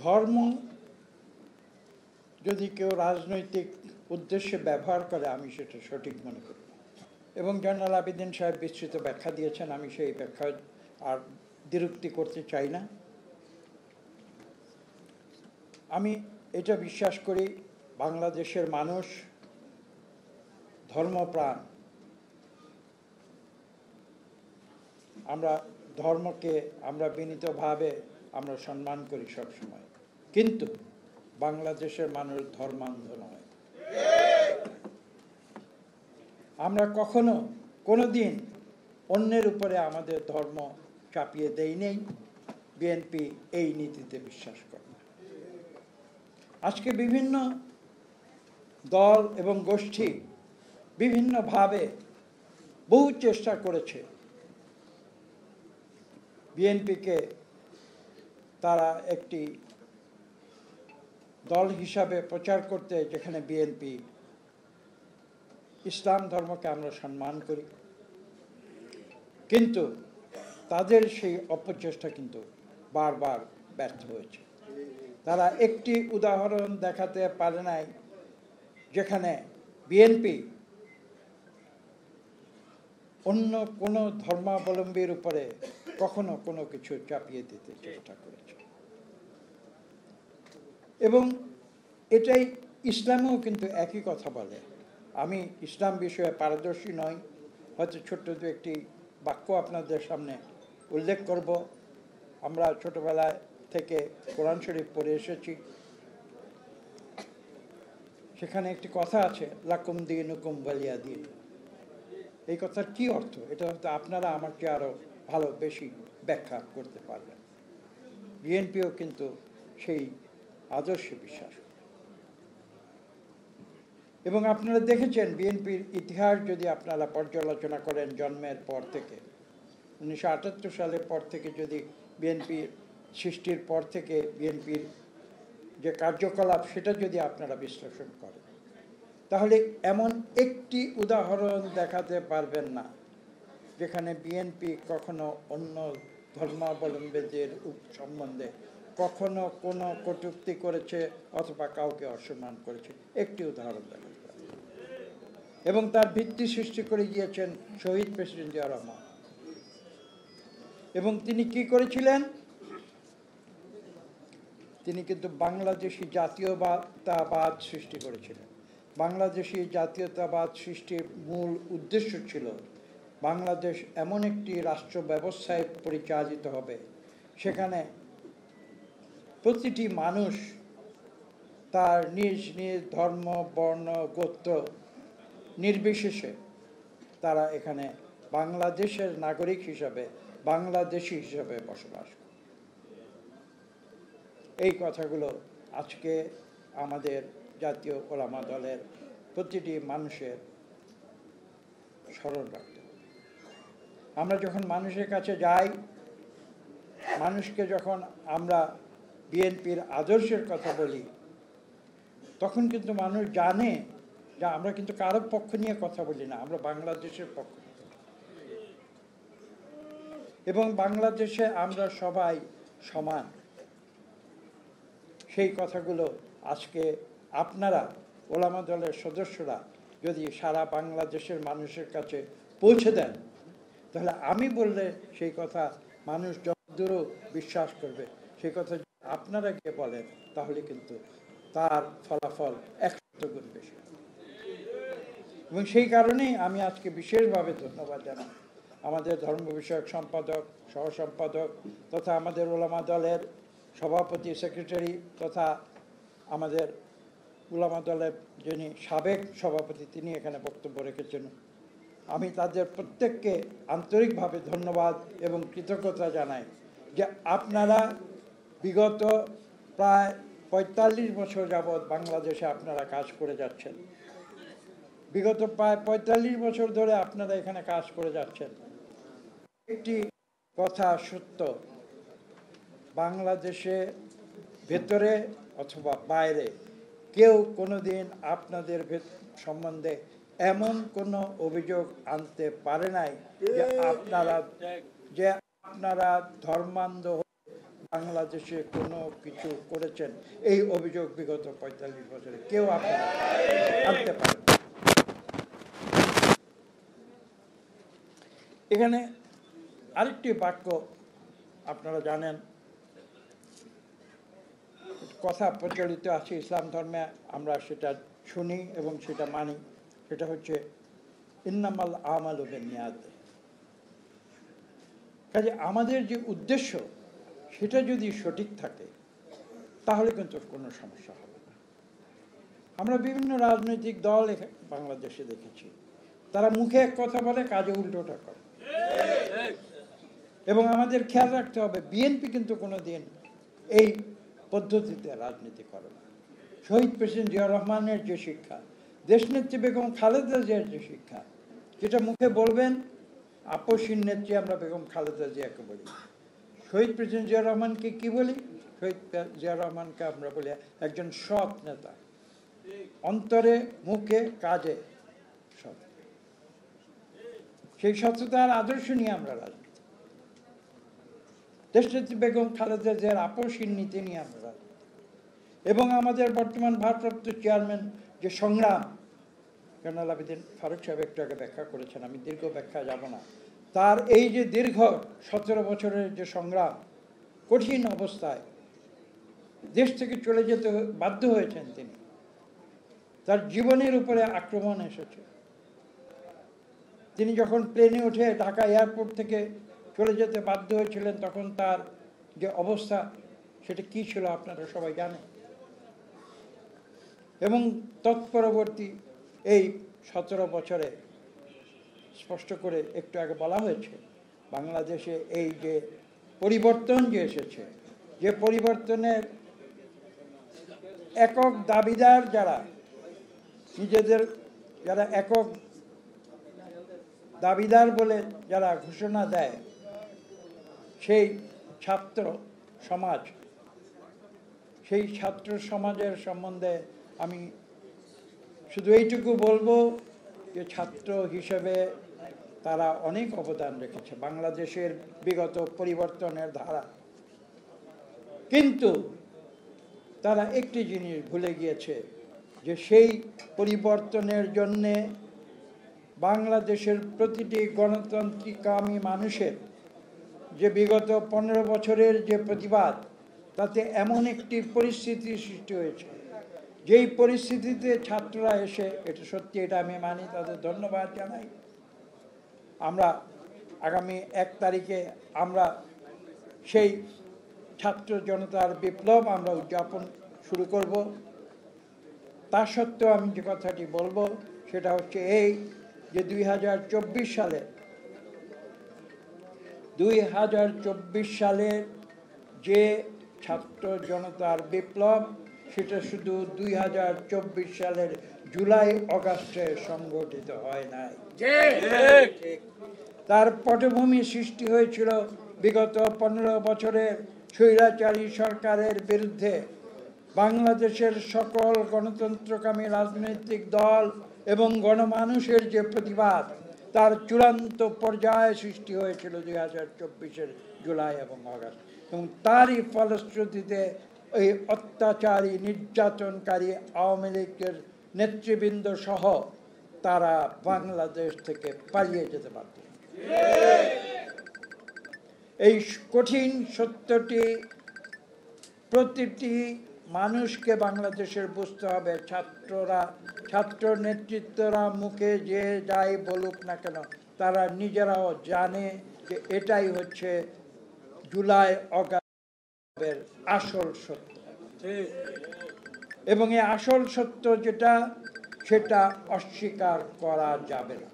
ধর্ম যদি কেউ রাজনৈতিক উদ্দেশ্যে ব্যবহার করে আমি সেটা সঠিক মনে করি এবং জয়নাল আবেদিন সাহেব বিস্তৃত ব্যাখ্যা দিয়েছেন, আমি সেই ব্যাখ্যা আর দ্বিরুক্তি করতে চাই না। আমি এটা বিশ্বাস করি বাংলাদেশের মানুষ ধর্মপ্রাণ, আমরা ধর্মকে আমরা বিনীতভাবে আমরা সম্মান করি সবসময়, কিন্তু বাংলাদেশের মানুষ ধর্মান্ধ নয়। আমরা কখনো কোনোদিন অন্যের উপরে আমাদের ধর্ম চাপিয়ে দেই নেই। বিএনপি এই নীতিতে বিশ্বাস করে না। আজকে বিভিন্ন দল এবং গোষ্ঠী বিভিন্নভাবে বহু চেষ্টা করেছে বিএনপিকে তারা একটি দল হিসাবে প্রচার করতে, যেখানে বিএনপি ইসলাম ধর্মকে আমরা সম্মান করি, কিন্তু তাদের সেই অপচেষ্টা কিন্তু বারবার ব্যর্থ হয়েছে। তারা একটি উদাহরণ দেখাতে পারে নাই যেখানে বিএনপি অন্য কোনো ধর্মাবলম্বীর উপরে কখনো কোনো কিছু চাপিয়ে দিতে চেষ্টা করেছে। এবং এটাই ইসলামেও কিন্তু একই কথা বলে। আমি ইসলাম বিষয়ে পারদর্শী নই, হয়তো ছোট্ট দু একটি বাক্য আপনাদের সামনে উল্লেখ করব। আমরা ছোটবেলায় থেকে কোরআন শরীফ পড়ে এসেছি, সেখানে একটি কথা আছে, লাকুম দীনুকুম ওয়ালিয়া দীন। এই কথার কি অর্থ? এটা হয়তো আপনারা আমাকে আরো ভালো বেশি ব্যাখ্যা করতে পারবেন। বিএনপিও কিন্তু সেই আদর্শে বিশ্বাস করে। এবং আপনারা দেখেছেন বিএনপির ইতিহাস যদি আপনারা পর্যালোচনা করেন, জন্মের পর থেকে 1978 সালের পর থেকে, যদি বিএনপির সৃষ্টির পর থেকে বিএনপির যে কার্যকলাপ সেটা যদি আপনারা বিশ্লেষণ করেন, তাহলে এমন একটি উদাহরণ দেখাতে পারবেন না যেখানে বিএনপি কখনো অন্য ধর্মাবলম্বীদের সম্বন্ধে কখনো কোনো কটূক্তি করেছে অথবা কাউকে অসম্মান করেছে। একটি উদাহরণ দেখাতে পারবেন। এবং তার ভিত্তি সৃষ্টি করে গিয়েছেন শহীদ প্রেসিডেন্ট জিয়া রহমান। এবং তিনি কি করেছিলেন? তিনি কিন্তু বাংলাদেশি জাতীয়তাবাদ সৃষ্টি করেছিলেন। বাংলাদেশি জাতীয়তাবাদ সৃষ্টির মূল উদ্দেশ্য ছিল বাংলাদেশ এমন একটি রাষ্ট্র ব্যবস্থায় পরিচালিত হবে সেখানে প্রতিটি মানুষ তার নিজ নিজ ধর্ম, বর্ণ, গোত্র নির্বিশেষে তারা এখানে বাংলাদেশের নাগরিক হিসাবে, বাংলাদেশি হিসাবে বসবাস করে। এই কথাগুলো আজকে আমাদের জাতীয় ওলামা দলের প্রতিটি মানুষের স্মরণ রাখতে হবে। আমরা যখন মানুষের কাছে যাই, মানুষকে যখন আমরা বিএনপির আদর্শের কথা বলি, তখন কিন্তু মানুষ জানে যে আমরা কিন্তু কারো পক্ষ নিয়ে কথা বলি না, আমরা বাংলাদেশের পক্ষ নিয়ে। এবং বাংলাদেশে আমরা সবাই সমান। সেই কথাগুলো আজকে আপনারা ওলামা দলের সদস্যরা যদি সারা বাংলাদেশের মানুষের কাছে পৌঁছে দেন, তাহলে আমি বললে সেই কথা মানুষ যতদূর বিশ্বাস করবে, সেই কথা আপনারা গিয়ে বলেন, তাহলে কিন্তু তার ফলাফল 100 গুণ বেশি। এবং সেই কারণেই আমি আজকে বিশেষভাবে ধন্যবাদ জানাই আমাদের ধর্ম বিষয়ক সম্পাদক, সহ সম্পাদক তথা আমাদের ওলামা দলের সভাপতি, সেক্রেটারি তথা আমাদের ওলামা দলের যিনি সাবেক সভাপতি, তিনি এখানে বক্তব্য রেখেছেন। আমি তাদের প্রত্যেককে আন্তরিকভাবে ধন্যবাদ এবং কৃতজ্ঞতা জানাই যে আপনারা বিগত প্রায় 45 বছর যাবৎ বাংলাদেশে আপনারা কাজ করে যাচ্ছেন। বিগত প্রায় 45 বছর ধরে আপনারা এখানে কাজ করে যাচ্ছেন। একটি কথা সত্য, বাংলাদেশে ভেতরে অথবা বাইরে কেউ কোনোদিন আপনাদের সম্বন্ধে এমন কোনো অভিযোগ আনতে পারে নাই যে আপনারা ধর্মান্ধ বাংলাদেশে কোনো কিছু করেছেন এই অভিযোগ বিগত ৪৫ বছরে কেউ আপনারা আনতে পারেন। এখানে আরেকটি বাক্য আপনারা জানেন, কথা প্রচলিত আছে ইসলাম ধর্মে, আমরা সেটা শুনি এবং সেটা মানি, সেটা হচ্ছে ইন্নামাল আমালু বিন্নিয়াত। কাজে আমাদের যে উদ্দেশ্য সেটা যদি সঠিক থাকে তাহলে কিন্তু কোনো সমস্যা হবে না। আমরা বিভিন্ন রাজনৈতিক দল বাংলাদেশে দেখেছি, তারা মুখে এক কথা বলে, কাজে উল্টোটা করে। এবং আমাদের খেয়াল রাখতে হবে, বিএনপি কিন্তু কোনোদিন এই পদ্ধতিতে রাজনীতি করে না। শহীদ প্রেসিডেন্ট জিয়া রহমানের যে শিক্ষা, দেশনেত্রী বেগম খালেদা জিয়ার যে শিক্ষা, যেটা মুখে বলবেন, আপসীর নেত্রী আমরা বেগম খালেদা জিয়াকে বলি, শহীদ প্রেসিডেন্ট জিয়া রহমানকে কি বলি? শহীদ জিয়া রহমানকে আমরা বলি একজন সৎ নেতা, অন্তরে মুখে কাজে সৎ। সেই সততার আদর্শ নিয়ে আমরা রাজনীতি, দেশনেত্রী বেগম খালেদা জিয়ার আপসীর নীতি নিয়ে আমরা রাজনীতি, এবং আমাদের বর্তমান ভারপ্রাপ্ত চেয়ারম্যান যে সংগ্রাম, জয়নাল আবেদিন ফারুক সাহেব একটু আগে ব্যাখ্যা করেছেন, আমি দীর্ঘ ব্যাখ্যা যাব না। তার এই যে দীর্ঘ 17 বছরের যে সংগ্রাম, কঠিন অবস্থায় দেশ থেকে চলে যেতে বাধ্য হয়েছেন তিনি, তার জীবনের উপরে আক্রমণ এসেছে। তিনি যখন প্লেনে উঠে ঢাকা এয়ারপোর্ট থেকে চলে যেতে বাধ্য হয়েছিলেন, তখন তার যে অবস্থা সেটা কি ছিল আপনারা সবাই জানেন। এবং তৎপরবর্তী এই 17 বছরে স্পষ্ট করে একটু আগে বলা হয়েছে, বাংলাদেশে এই যে পরিবর্তন যে এসেছে, যে পরিবর্তনের একক দাবিদার যারা, নিজেদের যারা একক দাবিদার বলে যারা ঘোষণা দেয়, সেই ছাত্র সমাজ, সেই ছাত্র সমাজের সম্বন্ধে আমি শুধু এইটুকু বলবো যে ছাত্র হিসেবে তারা অনেক অবদান রেখেছে বাংলাদেশের বিগত পরিবর্তনের ধারা। কিন্তু তারা একটি জিনিস ভুলে গিয়েছে, যে সেই পরিবর্তনের জন্যে বাংলাদেশের প্রতিটি গণতান্ত্রিকামী মানুষের যে বিগত 15 বছরের যে প্রতিবাদ, তাতে এমন একটি পরিস্থিতি সৃষ্টি হয়েছে, যেই পরিস্থিতিতে ছাত্ররা এসে, এটা সত্যি, এটা আমি মানি, তাদের ধন্যবাদ জানাই। আমরা আগামী 1 তারিখে আমরা সেই ছাত্র জনতার বিপ্লব আমরা উদযাপন শুরু করব। তা সত্ত্বেও আমি যে কথাটি বলবো সেটা হচ্ছে এই, যে 2024 সালের যে ছাত্র জনতার বিপ্লব, সেটা শুধু 2024 সালের জুলাই অগাস্টে সংগঠিত হয় নাই। তার পটভূমি সৃষ্টি হয়েছিল বিগত 15 বছরের স্বৈরাচারী সরকারের বিরুদ্ধে। বাংলাদেশের সকল গণতন্ত্রকামী রাজনৈতিক দল এবং গণমানুষের যে প্রতিবাদ, তার চূড়ান্ত পর্যায়ে সৃষ্টি হয়েছিল 2024 জুলাই এবং আগস্ট, এবং তারই ফলশ্রুতিতে এই অত্যাচারী নির্যাতনকারী আওয়ামী লীগের নেতৃবৃন্দ সহ তারা বাংলাদেশ থেকে পালিয়ে যেতে পারত। এই কঠিন সত্যটি প্রতিটি মানুষকে বাংলাদেশের বুঝতে হবে। ছাত্র নেতৃত্বরা মুখে যে যাই বলুক না কেন, তারা নিজেরাও জানে যে এটাই হচ্ছে জুলাই অগাস্টের আসল সত্য। এবং এই আসল সত্য যেটা, সেটা অস্বীকার করা যাবে না।